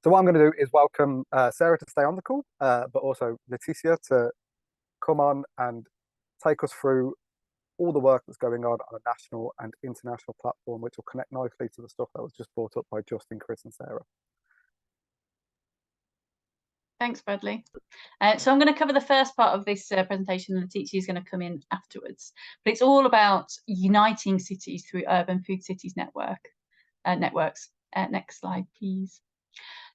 So what I'm going to do is welcome Sarah to stay on the call, but also Leticia to come on and take us through all the work that's going on a national and international platform, which will connect nicely to the stuff that was just brought up by Justin, Chris, and Sarah. Thanks, Bradley. So I'm going to cover the first part of this presentation, and Leticija is going to come in afterwards. But it's all about uniting cities through urban food cities networks. Next slide, please.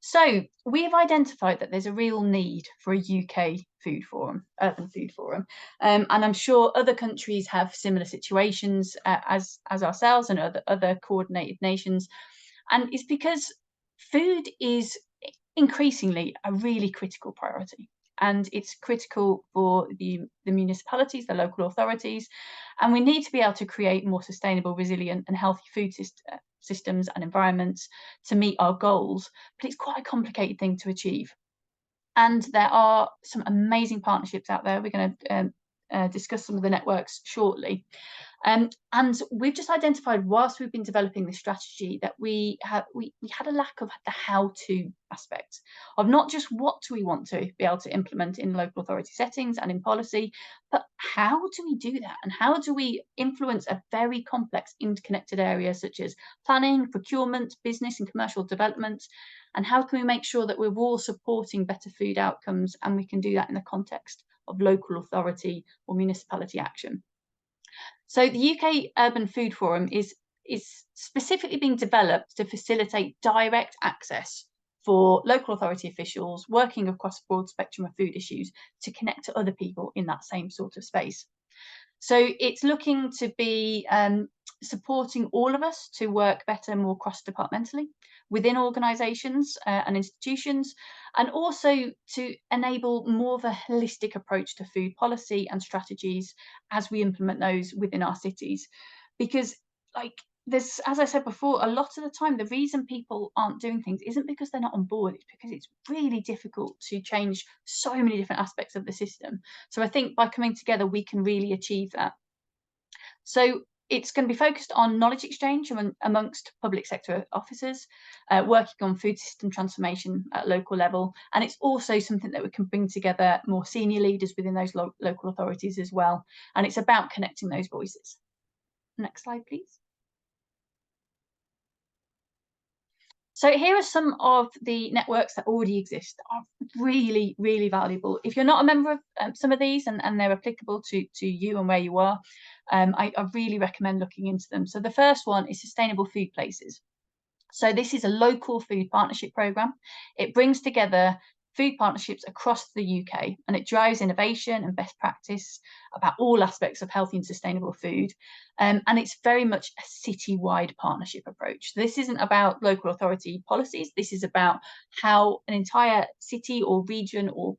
So we have identified that there's a real need for a UK food forum, urban food forum, and I'm sure other countries have similar situations as ourselves and other coordinated nations, and it's because food is increasingly a really critical priority. And it's critical for the municipalities, the local authorities, and we need to be able to create more sustainable, resilient and healthy food systems and environments to meet our goals. But it's quite a complicated thing to achieve. And there are some amazing partnerships out there. We're going to discuss some of the networks shortly. And we've just identified, whilst we've been developing this strategy, that we had a lack of the how-to aspect of not just what do we want to be able to implement in local authority settings and in policy, but how do we do that, and how do we influence a very complex interconnected area such as planning, procurement, business and commercial development, and how can we make sure that we're all supporting better food outcomes, and we can do that in the context of local authority or municipality action. So the UK Urban Food Forum is specifically being developed to facilitate direct access for local authority officials working across a broad spectrum of food issues to connect to other people in that same sort of space. So it's looking to be supporting all of us to work better, more cross-departmentally within organisations and institutions, and also to enable more of a holistic approach to food policy and strategies as we implement those within our cities. Because, like, there's, as I said before, a lot of the time the reason people aren't doing things isn't because they're not on board, it's because it's really difficult to change so many different aspects of the system. So I think by coming together we can really achieve that. So it's going to be focused on knowledge exchange amongst public sector officers, working on food system transformation at local level. And it's also something that we can bring together more senior leaders within those local authorities as well. And it's about connecting those voices. Next slide, please. So here are some of the networks that already exist, are really, really valuable. If you're not a member of some of these and they're applicable to you and where you are, I really recommend looking into them. So the first one is Sustainable Food Places. So this is a local food partnership programme. It brings together food partnerships across the UK, and it drives innovation and best practice about all aspects of healthy and sustainable food. And it's very much a city-wide partnership approach. This isn't about local authority policies. This is about how an entire city or region or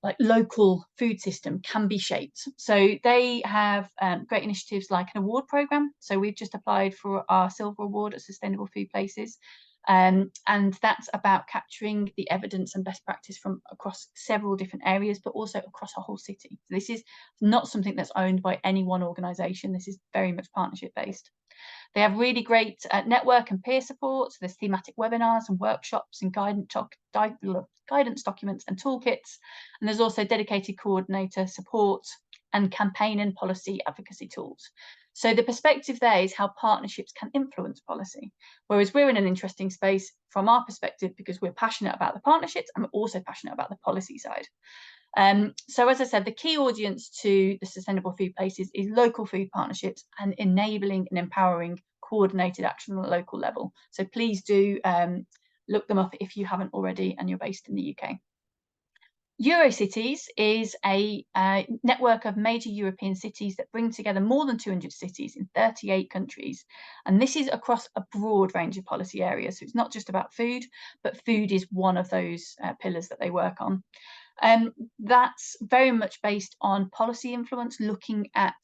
like local food system can be shaped. So they have great initiatives like an award programme. So we've just applied for our silver award at Sustainable Food Places. And that's about capturing the evidence and best practice from across several different areas, but also across a whole city. So this is not something that's owned by any one organisation. This is very much partnership based. They have really great network and peer support. So there's thematic webinars and workshops and guidance documents and toolkits. And there's also dedicated coordinator support and campaign and policy advocacy tools. So the perspective there is how partnerships can influence policy, whereas we're in an interesting space from our perspective because we're passionate about the partnerships and we're also passionate about the policy side. So as I said, the key audience to the Sustainable Food Places is local food partnerships and enabling and empowering coordinated action on a local level. So please do look them up if you haven't already and you're based in the UK. Eurocities is a network of major European cities that bring together more than 200 cities in 38 countries. And this is across a broad range of policy areas. So it's not just about food, but food is one of those pillars that they work on. That's very much based on policy influence, looking at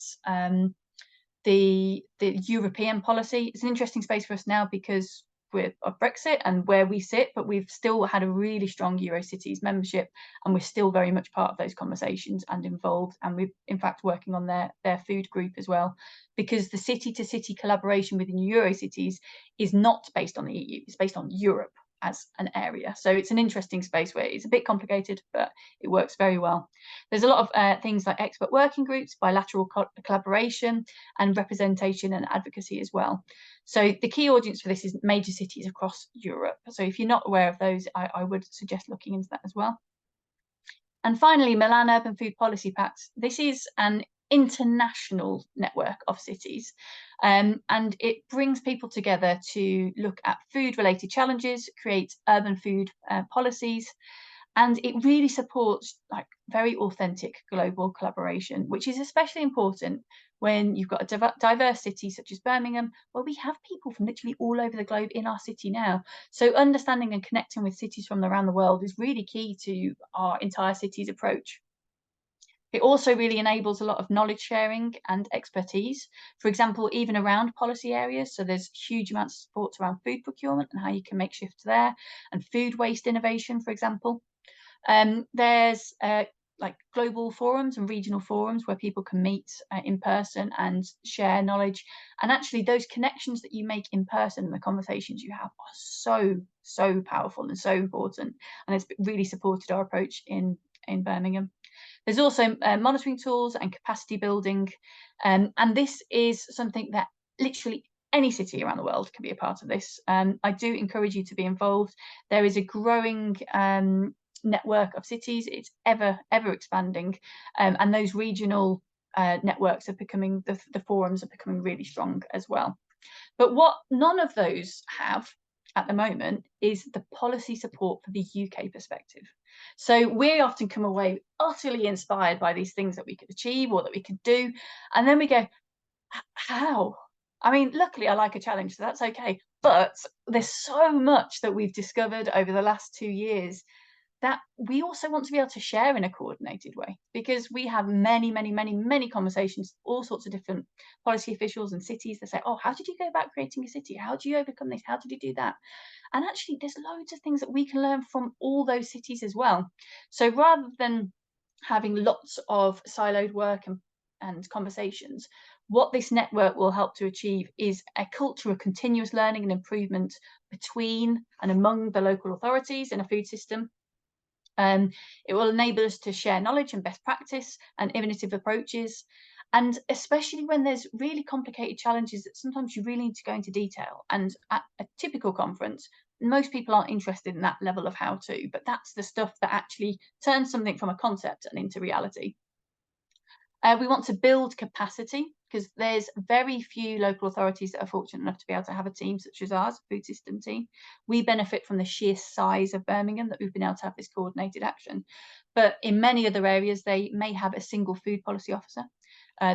the European policy. It's an interesting space for us now because we're of Brexit and where we sit, but we've still had a really strong Eurocities membership, and we're still very much part of those conversations and involved. And we're in fact working on their food group as well, because the city to city collaboration within Eurocities is not based on the EU, it's based on Europe. as an area. So it's an interesting space where it's a bit complicated, but it works very well. There's a lot of things like expert working groups, bilateral collaboration, and representation and advocacy as well. So the key audience for this is major cities across Europe. So if you're not aware of those, I would suggest looking into that as well. And finally, Milan Urban Food Policy Pact. This is an international network of cities, and it brings people together to look at food-related challenges, create urban food policies, and it really supports like very authentic global collaboration, which is especially important when you've got a diverse city such as Birmingham, where we have people from literally all over the globe in our city now. So understanding and connecting with cities from around the world is really key to our entire city's approach. It also really enables a lot of knowledge sharing and expertise, for example, even around policy areas. So there's huge amounts of support around food procurement and how you can make shifts there, and food waste innovation, for example. There's like global forums and regional forums where people can meet in person and share knowledge. And actually those connections that you make in person and the conversations you have are so powerful and so important. And it's really supported our approach in Birmingham. There's also monitoring tools and capacity building. And this is something that literally any city around the world can be a part of this. I do encourage you to be involved. There is a growing network of cities. It's ever expanding, and those regional networks are becoming, the forums are becoming really strong as well. But what none of those have at the moment is the policy support for the UK perspective. So we often come away utterly inspired by these things that we could achieve or that we could do, and then we go, how? I mean, luckily I like a challenge, so that's okay, but there's so much that we've discovered over the last 2 years that we also want to be able to share in a coordinated way, because we have many conversations, all sorts of different policy officials and cities that say, oh, how did you go about creating a city? How do you overcome this? How did you do that? And actually there's loads of things that we can learn from all those cities as well. So rather than having lots of siloed work and conversations, what this network will help to achieve is a culture of continuous learning and improvement between and among the local authorities in a food system. It will enable us to share knowledge and best practice and innovative approaches. And especially when there's really complicated challenges that sometimes you really need to go into detail. And at a typical conference, most people aren't interested in that level of how to, but that's the stuff that actually turns something from a concept and into reality. We want to build capacity, because there's very few local authorities that are fortunate enough to be able to have a team such as ours, a food system team. We benefit from the sheer size of Birmingham that we've been able to have this coordinated action. But in many other areas, they may have a single food policy officer.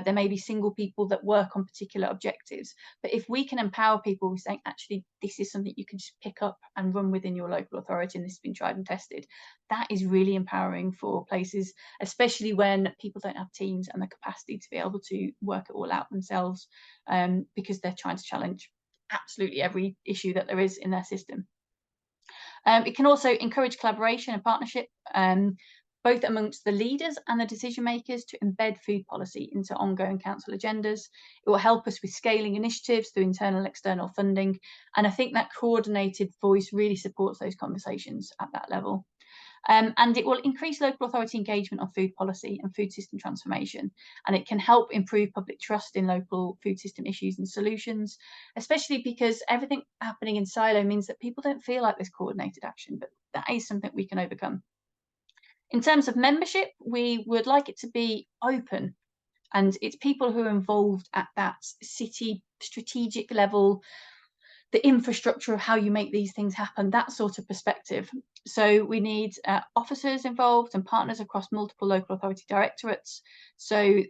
There may be single people that work on particular objectives. But if we can empower people, we say, actually, this is something you can just pick up and run within your local authority, and this has been tried and tested. That is really empowering for places, especially when people don't have teams and the capacity to be able to work it all out themselves, because they're trying to challenge absolutely every issue that there is in their system. It can also encourage collaboration and partnership, both amongst the leaders and the decision makers, to embed food policy into ongoing council agendas. It will help us with scaling initiatives through internal and external funding. And I think that coordinated voice really supports those conversations at that level. And it will increase local authority engagement on food policy and food system transformation. And it can help improve public trust in local food system issues and solutions, especially because everything happening in silo means that people don't feel like there's coordinated action, but that is something we can overcome. In terms of membership, we would like it to be open, and it's people who are involved at that city strategic level, the infrastructure of how you make these things happen, that sort of perspective. So we need officers involved and partners across multiple local authority directorates. So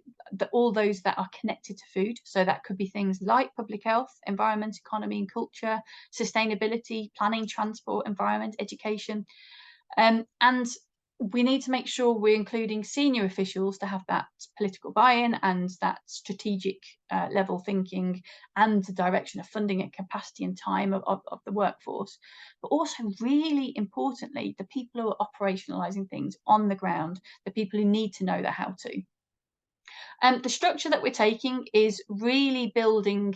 all those that are connected to food. So that could be things like public health, environment, economy and culture, sustainability, planning, transport, environment, education. And we need to make sure we're including senior officials to have that political buy-in and that strategic level thinking and the direction of funding and capacity and time of the workforce. But also, really importantly, the people who are operationalising things on the ground, the people who need to know the how to. The structure that we're taking is really building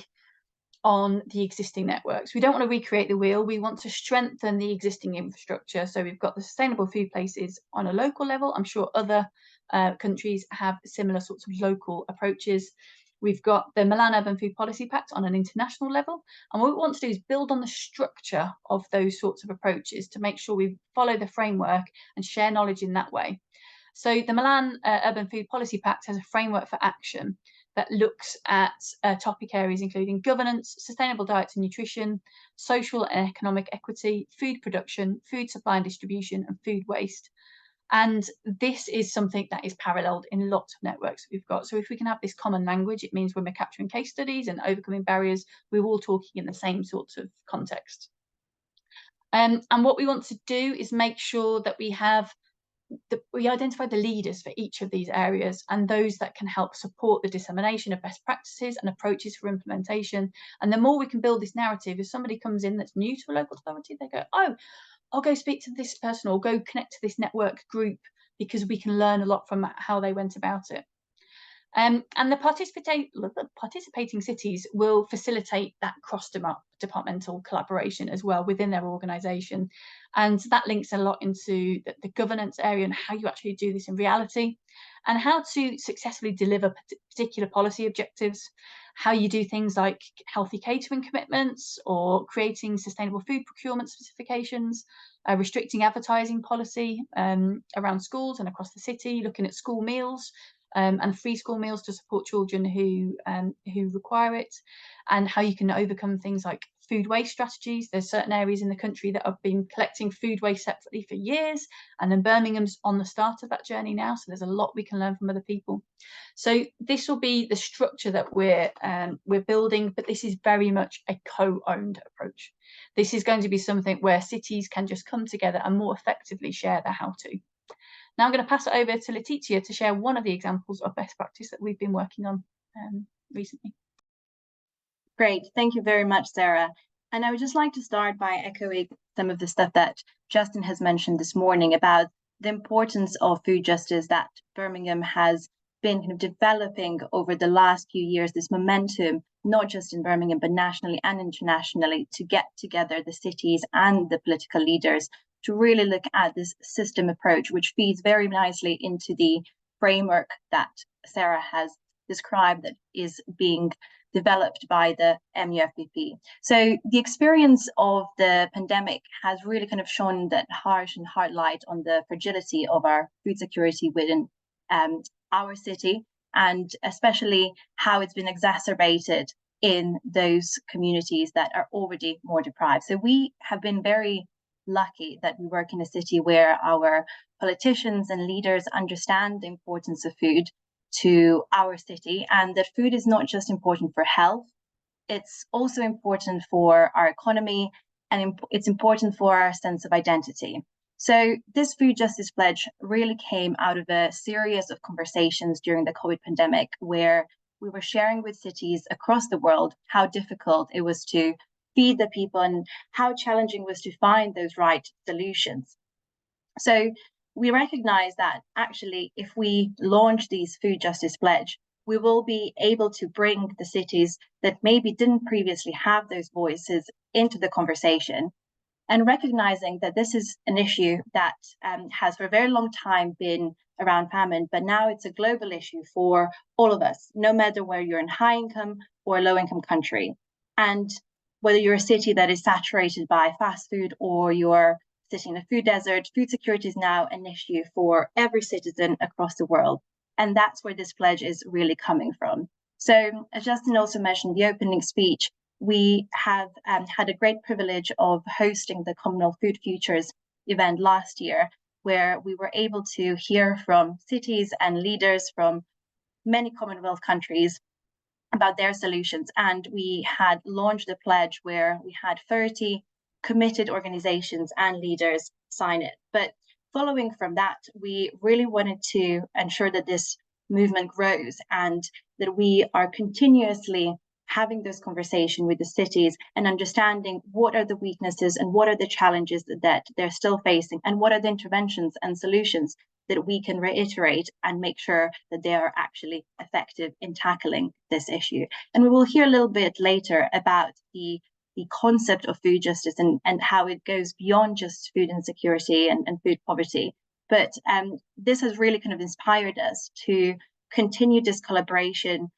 on the existing networks. We don't want to recreate the wheel. We want to strengthen the existing infrastructure. So we've got the sustainable food places on a local level. I'm sure other countries have similar sorts of local approaches. We've got the Milan Urban Food Policy Pact on an international level. And what we want to do is build on the structure of those sorts of approaches to make sure we follow the framework and share knowledge in that way. So the Milan Urban Food Policy Pact has a framework for action that looks at topic areas including governance, sustainable diets and nutrition, social and economic equity, food production, food supply and distribution, and food waste. And this is something that is paralleled in lots of networks we've got. So if we can have this common language, it means when we're capturing case studies and overcoming barriers, we're all talking in the same sorts of context. And what we want to do is make sure that we identify the leaders for each of these areas and those that can help support the dissemination of best practices and approaches for implementation. And the more we can build this narrative, if somebody comes in that's new to a local authority, they go, oh, I'll go speak to this person or go connect to this network group, because we can learn a lot from how they went about it. And the participating cities will facilitate that cross-departmental collaboration as well within their organisation. And that links a lot into the governance area and how you actually do this in reality, and how to successfully deliver particular policy objectives, how you do things like healthy catering commitments or creating sustainable food procurement specifications, restricting advertising policy around schools and across the city, looking at school meals, and free school meals to support children who require it, and how you can overcome things like food waste strategies. There's certain areas in the country that have been collecting food waste separately for years, and then Birmingham's on the start of that journey now, so there's a lot we can learn from other people. So this will be the structure that we're building, but this is very much a co-owned approach. This is going to be something where cities can just come together and more effectively share their how-to. Now I'm going to pass it over to Leticija to share one of the examples of best practice that we've been working on recently. Great, thank you very much, Sarah. And I would just like to start by echoing some of the stuff that Justin has mentioned this morning about the importance of food justice that Birmingham has been kind of developing over the last few years, this momentum, not just in Birmingham, but nationally and internationally, to get together the cities and the political leaders to really look at this system approach, which feeds very nicely into the framework that Sarah has described that is being developed by the MUFPP. So the experience of the pandemic has really kind of shown that harsh and hard light on the fragility of our food security within our city, and especially how it's been exacerbated in those communities that are already more deprived. So we have been very lucky that we work in a city where our politicians and leaders understand the importance of food to our city, and that food is not just important for health, it's also important for our economy, and it's important for our sense of identity. So this food justice pledge really came out of a series of conversations during the COVID pandemic, where we were sharing with cities across the world how difficult it was to feed the people and how challenging it was to find those right solutions. So we recognize that actually, if we launch these food justice pledge, we will be able to bring the cities that maybe didn't previously have those voices into the conversation, and recognizing that this is an issue that has for a very long time been around famine, but now it's a global issue for all of us, no matter where you're in high income or low income country. And whether you're a city that is saturated by fast food or you're sitting in a food desert, food security is now an issue for every citizen across the world. And that's where this pledge is really coming from. So as Justin also mentioned, the opening speech, we have had a great privilege of hosting the Commonwealth Food Futures event last year, where we were able to hear from cities and leaders from many Commonwealth countries about their solutions. And we had launched a pledge where we had 30 committed organizations and leaders sign it. But following from that, we really wanted to ensure that this movement grows and that we are continuously having this conversation with the cities and understanding what are the weaknesses and what are the challenges that they're still facing and what are the interventions and solutions that we can reiterate and make sure that they are actually effective in tackling this issue. And we will hear a little bit later about the concept of food justice and how it goes beyond just food insecurity and food poverty. But this has really kind of inspired us to continue this collaboration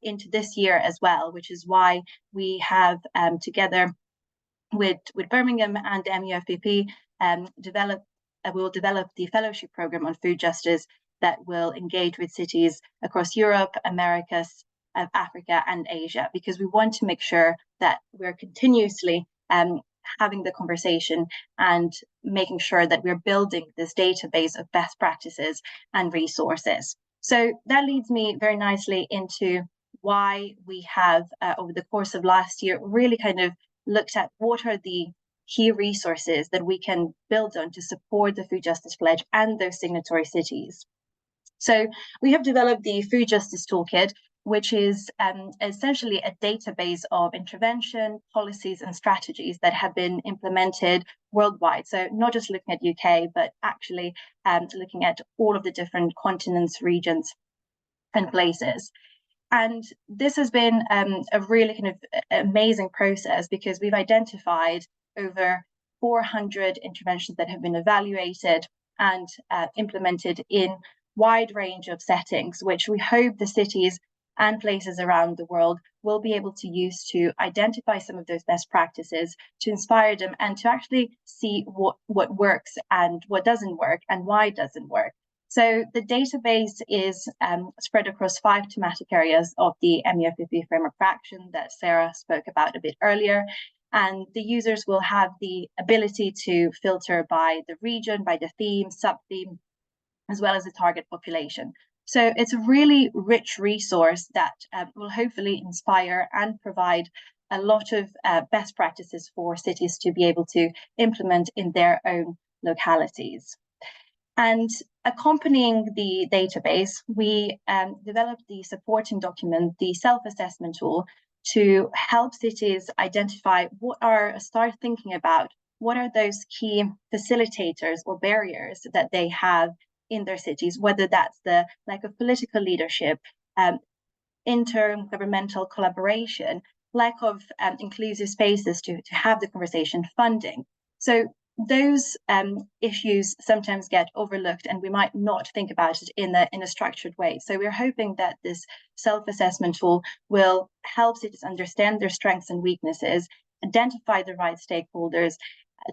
into this year as well, which is why we have together with Birmingham and MUFPP will develop the fellowship program on food justice that will engage with cities across Europe, Americas, Africa and Asia, because we want to make sure that we're continuously having the conversation and making sure that we're building this database of best practices and resources. So that leads me very nicely into why we have, over the course of last year, really kind of looked at what are the key resources that we can build on to support the Food Justice Pledge and those signatory cities. So we have developed the Food Justice Toolkit, which is essentially a database of intervention, policies and strategies that have been implemented worldwide. So not just looking at UK, but actually looking at all of the different continents, regions and places. And this has been a really kind of amazing process, because we've identified over 400 interventions that have been evaluated and implemented in wide range of settings, which we hope the cities and places around the world will be able to use to identify some of those best practices, to inspire them and to actually see what works and what doesn't work and why it doesn't work. So the database is spread across 5 thematic areas of the MUFPP framework for action that Sarah spoke about a bit earlier. And the users will have the ability to filter by the region, by the theme, sub-theme, as well as the target population. So it's a really rich resource that will hopefully inspire and provide a lot of best practices for cities to be able to implement in their own localities. And accompanying the database, we developed the supporting document, the self-assessment tool, to help cities identify start thinking about what are those key facilitators or barriers that they have in their cities, whether that's the lack of political leadership, intergovernmental collaboration, lack of inclusive spaces to have the conversation, funding. So those issues sometimes get overlooked and we might not think about it in a structured way. So we're hoping that this self-assessment tool will help cities understand their strengths and weaknesses, identify the right stakeholders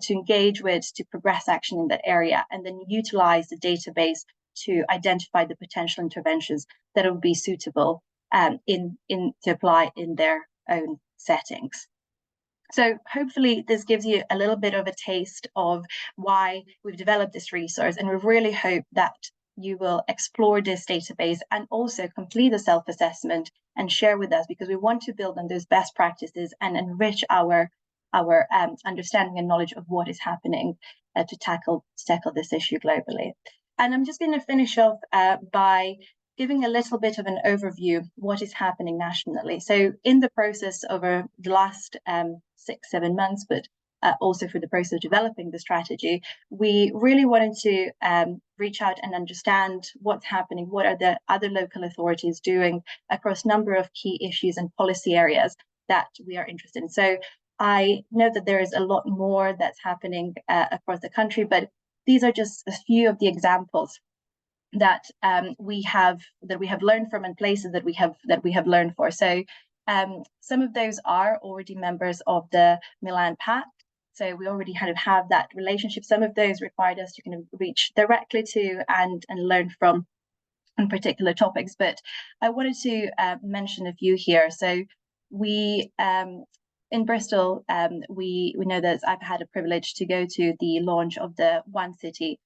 to engage with, to progress action in that area, and then utilize the database to identify the potential interventions that will be suitable to apply in their own settings. So hopefully this gives you a little bit of a taste of why we've developed this resource, and we really hope that you will explore this database and also complete the self-assessment and share with us, because we want to build on those best practices and enrich our understanding and knowledge of what is happening to tackle this issue globally. And I'm just going to finish off by giving a little bit of an overview what is happening nationally. So in the process over the last 6-7 months, but also for the process of developing the strategy, we really wanted to reach out and understand what's happening, what are the other local authorities doing across a number of key issues and policy areas that we are interested in. So I know that there is a lot more that's happening across the country, but these are just a few of the examples that we have learned from, and places that we have learned for. So some of those are already members of the Milan Pact. So we already kind of have that relationship. Some of those required us to kind of reach directly to and learn from on particular topics. But I wanted to mention a few here. So we in Bristol, we know that I've had a privilege to go to the launch of the One City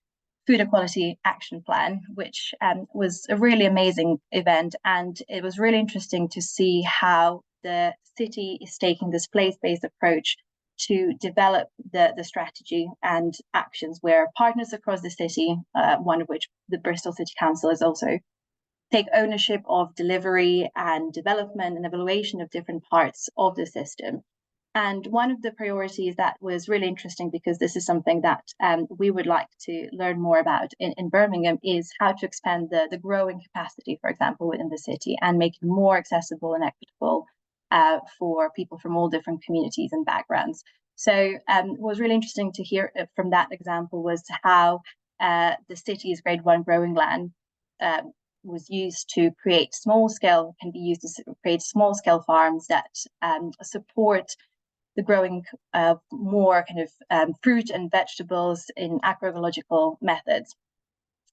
Food Equality Action Plan, which was a really amazing event. And it was really interesting to see how the city is taking this place-based approach to develop the strategy and actions, where partners across the city, one of which the Bristol City Council is also, take ownership of delivery and development and evaluation of different parts of the system. And one of the priorities that was really interesting, because this is something that we would like to learn more about in Birmingham, is how to expand the growing capacity, for example, within the city, and make it more accessible and equitable for people from all different communities and backgrounds. So what was really interesting to hear from that example was how the city's Grade 1 growing land was used to create can be used to create small-scale farms that support the growing of more kind of fruit and vegetables in agroecological methods.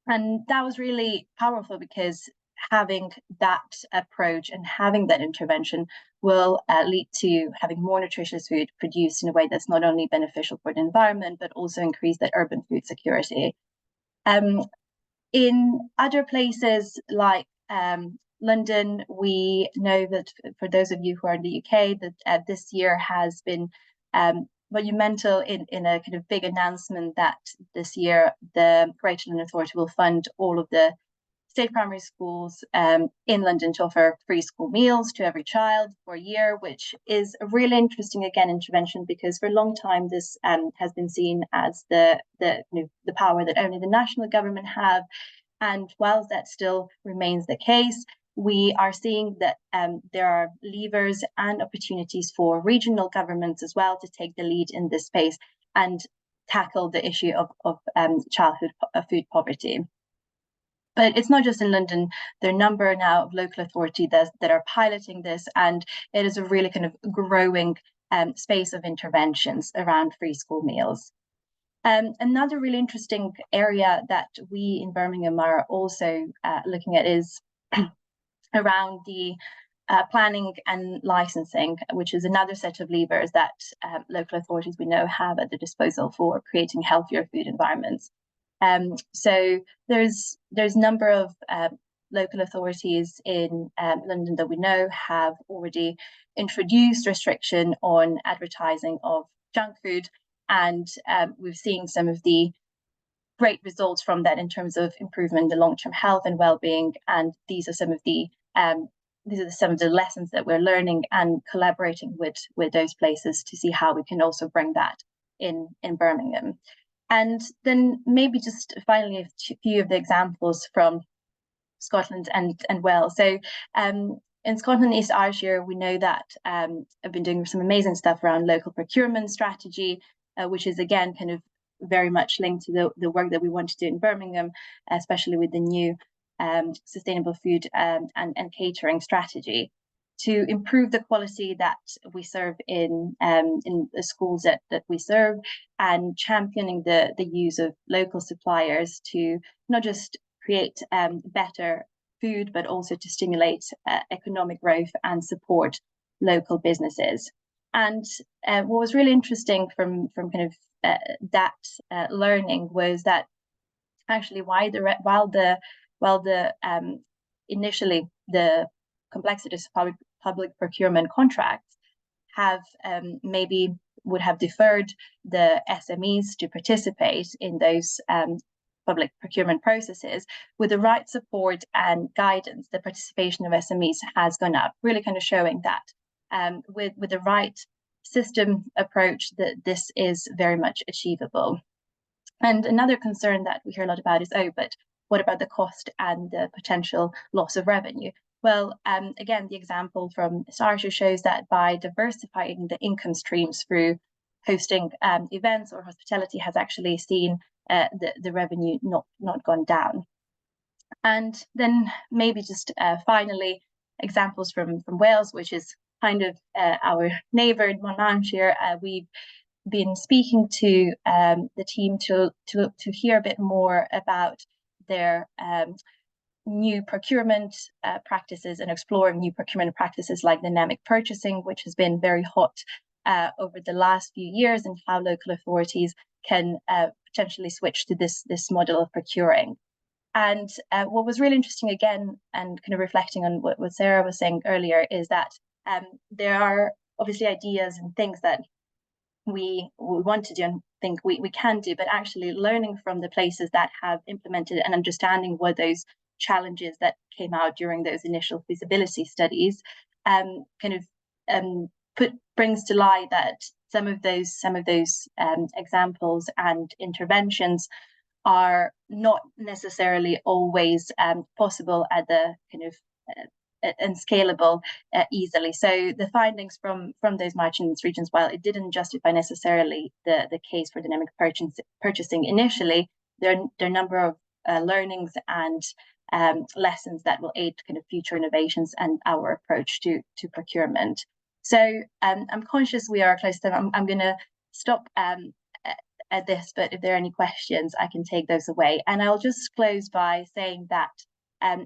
And that was really powerful, because having that approach and having that intervention will lead to having more nutritious food produced in a way that's not only beneficial for the environment, but also increase that urban food security. In other places like London, we know that, for those of you who are in the UK, that this year has been monumental in a kind of big announcement that this year the Greater London Authority will fund all of the state primary schools in London to offer free school meals to every child for a year, which is a really interesting, again, intervention, because for a long time this has been seen as the power that only the national government have. And whilst that still remains the case, we are seeing that there are levers and opportunities for regional governments as well to take the lead in this space and tackle the issue of childhood food poverty. But it's not just in London. There are a number now of local authorities that are piloting this, and it is a really kind of growing space of interventions around free school meals. Another really interesting area that we in Birmingham are also looking at is around the planning and licensing, which is another set of levers that local authorities we know have at their disposal for creating healthier food environments. So there's a number of local authorities in London that we know have already introduced restriction on advertising of junk food, and we've seen some of the great results from that in terms of improvement in the long-term health and well-being. And these are some of the lessons that we're learning and collaborating with those places to see how we can also bring that in Birmingham. And then maybe just finally a few of the examples from Scotland and Wales. So in Scotland and East Ayrshire, we know that I've been doing some amazing stuff around local procurement strategy, which is again kind of very much linked to the work that we want to do in Birmingham, especially with the new sustainable food and catering strategy, to improve the quality that we serve in the schools that we serve, and championing the use of local suppliers to not just create better food, but also to stimulate economic growth and support local businesses. And what was really interesting from kind of that learning was that actually initially the complexities of public procurement contracts have maybe would have deferred the SMEs to participate in those public procurement processes, with the right support and guidance, the participation of SMEs has gone up, really kind of showing that with the right system approach that this is very much achievable. And another concern that we hear a lot about is, oh, but what about the cost and the potential loss of revenue? Well, again, the example from Ayrshire shows that by diversifying the income streams through hosting events or hospitality has actually seen the revenue not gone down. And then maybe just finally, examples from Wales, which is kind of our neighbour in Monmouthshire. We've been speaking to the team to hear a bit more about their new procurement practices and exploring new procurement practices like dynamic purchasing, which has been very hot over the last few years, and how local authorities can potentially switch to this model of procuring. And what was really interesting, again, and kind of reflecting on what Sarah was saying earlier, is that there are obviously ideas and things that we want to do and think we can do, but actually learning from the places that have implemented and understanding what those challenges that came out during those initial feasibility studies brings to light that some of those examples and interventions are not necessarily always possible at the kind of and scalable easily. So the findings from those margin regions, while it didn't justify necessarily the case for dynamic purchasing initially, there are a number of learnings and lessons that will aid kind of future innovations and our approach to procurement. So I'm conscious we are close to time. I'm going to stop at this, but if there are any questions, I can take those away. And I'll just close by saying that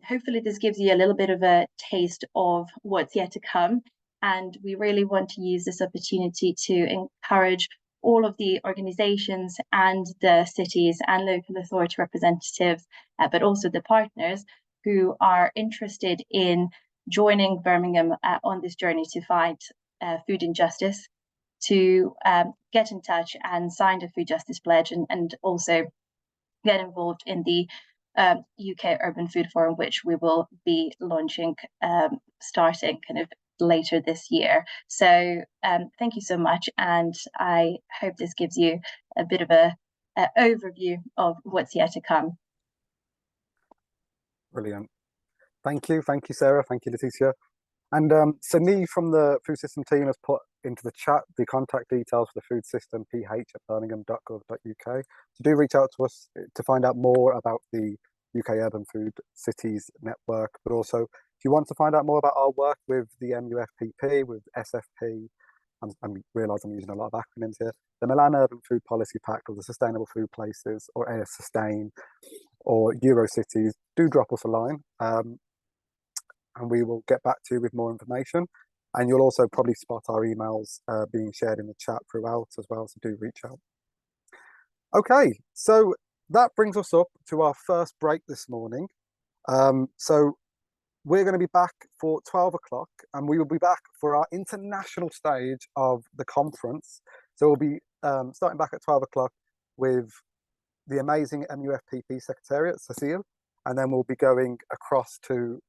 hopefully this gives you a little bit of a taste of what's yet to come. And we really want to use this opportunity to encourage all of the organizations and the cities and local authority representatives, but also the partners who are interested in joining Birmingham on this journey to fight food injustice, to get in touch and sign the Food Justice Pledge, and also get involved in the UK Urban Food Forum, which we will be launching starting kind of later this year. So thank you so much, and I hope this gives you a bit of a overview of what's yet to come. Brilliant. Thank you, Sarah. Thank you, Leticija. And Sani from the food system team has put into the chat the contact details for the food system, ph@birmingham.gov.uk. So do reach out to us to find out more about the UK Urban Food Cities Network, but also if you want to find out more about our work with the MUFPP, with SFP, I realise I'm using a lot of acronyms here, the Milan Urban Food Policy Pact, or the Sustainable Food Places, or Sustain, or Eurocities, do drop us a line. And we will get back to you with more information. And you'll also probably spot our emails being shared in the chat throughout as well, so do reach out. Okay, so that brings us up to our first break this morning. So we're going to be back for 12 o'clock, and we will be back for our international stage of the conference. So we'll be starting back at 12 o'clock with the amazing MUFPP Secretariat, Cecile, and then we'll be going across to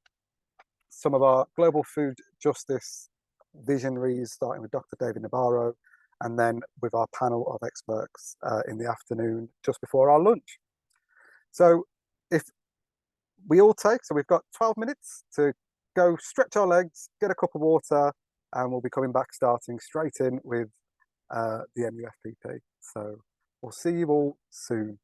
some of our global food justice visionaries, starting with Dr. David Nabarro, and then with our panel of experts in the afternoon, just before our lunch. So if we all take, so we've got 12 minutes to go stretch our legs, get a cup of water, and we'll be coming back starting straight in with the MUFPP. So we'll see you all soon.